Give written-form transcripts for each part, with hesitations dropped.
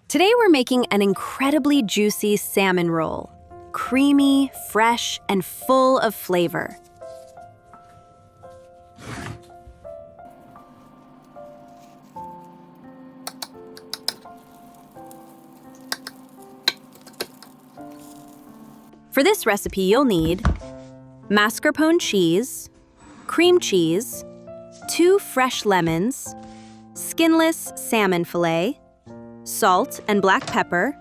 Today we're making an incredibly juicy salmon roll. Creamy, fresh, and full of flavor. For this recipe, you'll need mascarpone cheese, cream cheese, 2 fresh lemons, skinless salmon fillet, salt and black pepper,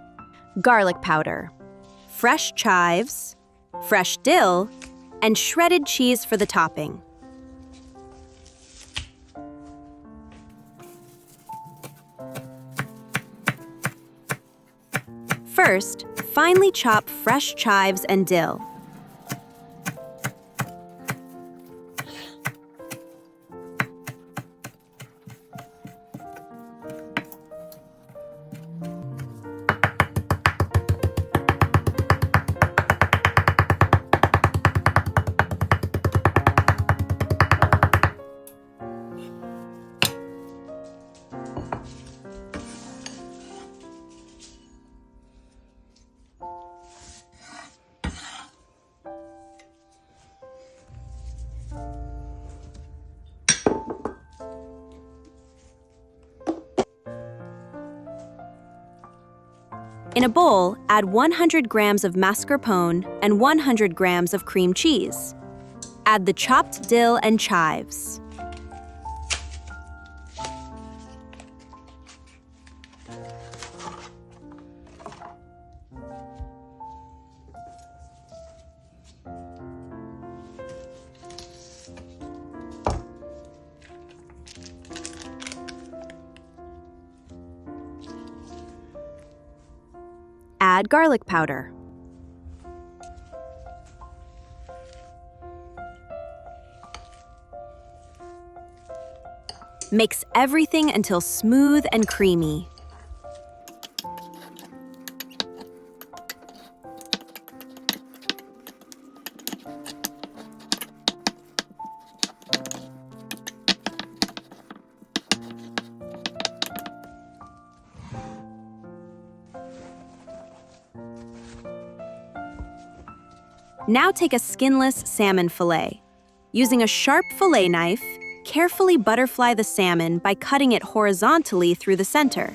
garlic powder, fresh chives, fresh dill, and shredded cheese for the topping. First, finely chop fresh chives and dill. In a bowl, add 100 grams of mascarpone and 100 grams of cream cheese. Add the chopped dill and chives. Add garlic powder. Mix everything until smooth and creamy. Now take a skinless salmon fillet. Using a sharp fillet knife, carefully butterfly the salmon by cutting it horizontally through the center.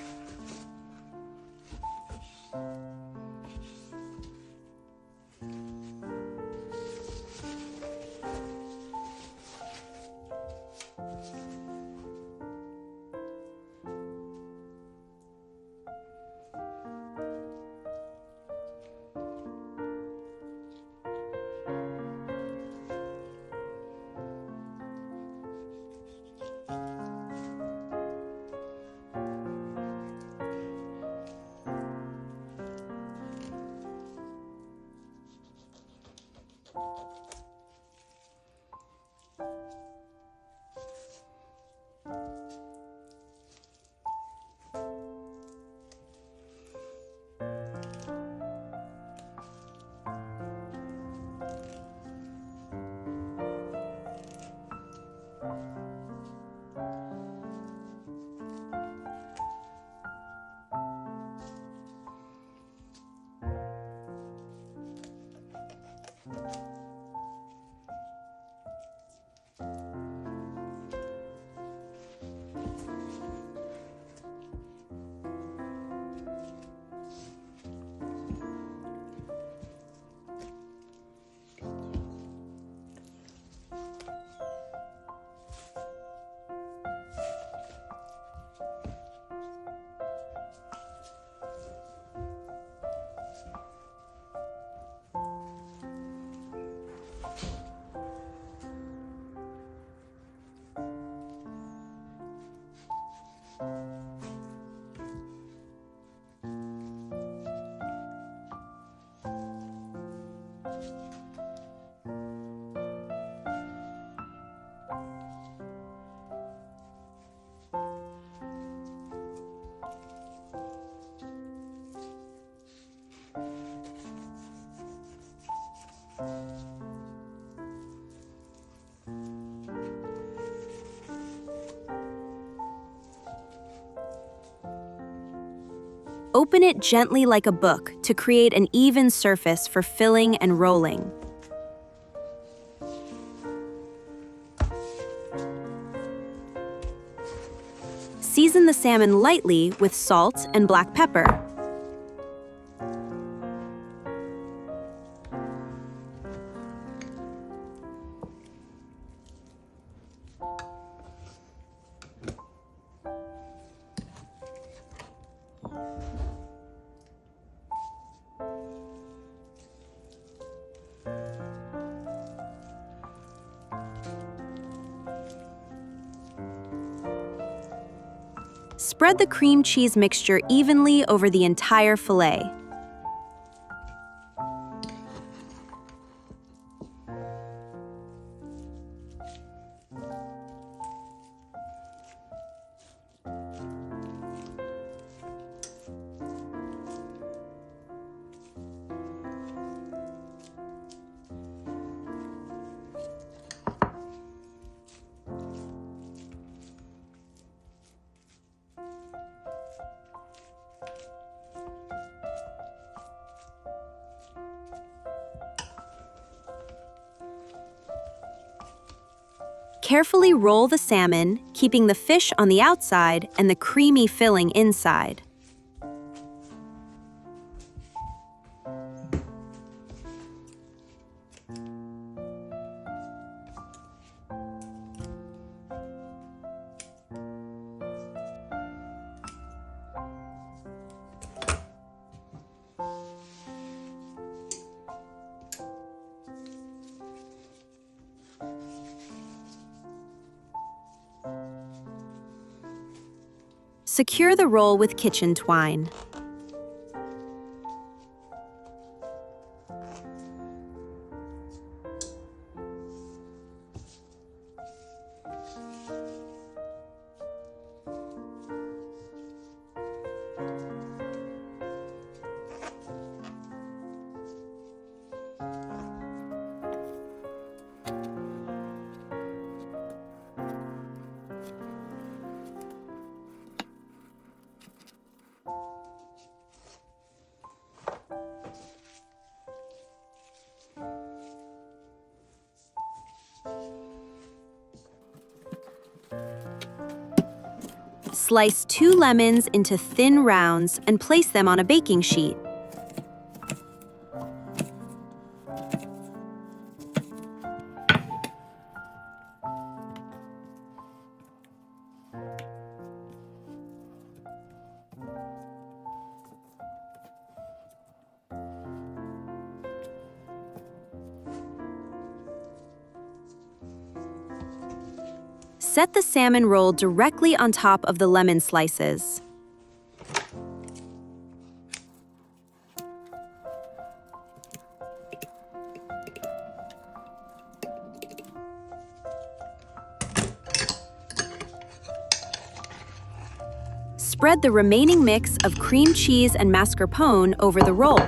Open it gently like a book to create an even surface for filling and rolling. Season the salmon lightly with salt and black pepper. Spread the cream cheese mixture evenly over the entire fillet. Carefully roll the salmon, keeping the fish on the outside and the creamy filling inside. Secure the roll with kitchen twine. Slice 2 lemons into thin rounds and place them on a baking sheet. Set the salmon roll directly on top of the lemon slices. Spread the remaining mix of cream cheese and mascarpone over the roll.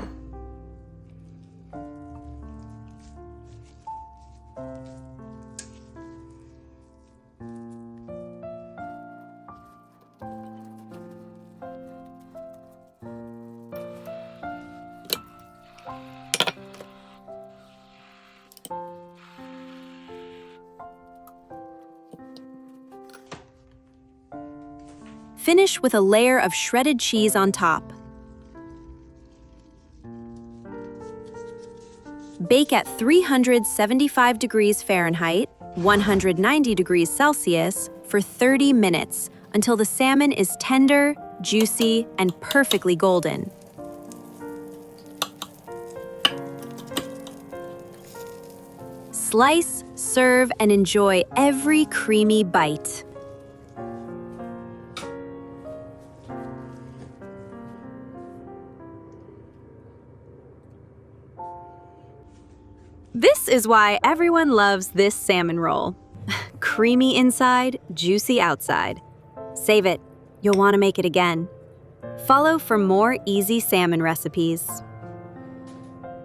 Finish with a layer of shredded cheese on top. Bake at 375 degrees Fahrenheit, 190 degrees Celsius, for 30 minutes until the salmon is tender, juicy, and perfectly golden. Slice, serve, and enjoy every creamy bite. This is why everyone loves this salmon roll. Creamy inside, juicy outside. Save it. You'll want to make it again. Follow for more easy salmon recipes.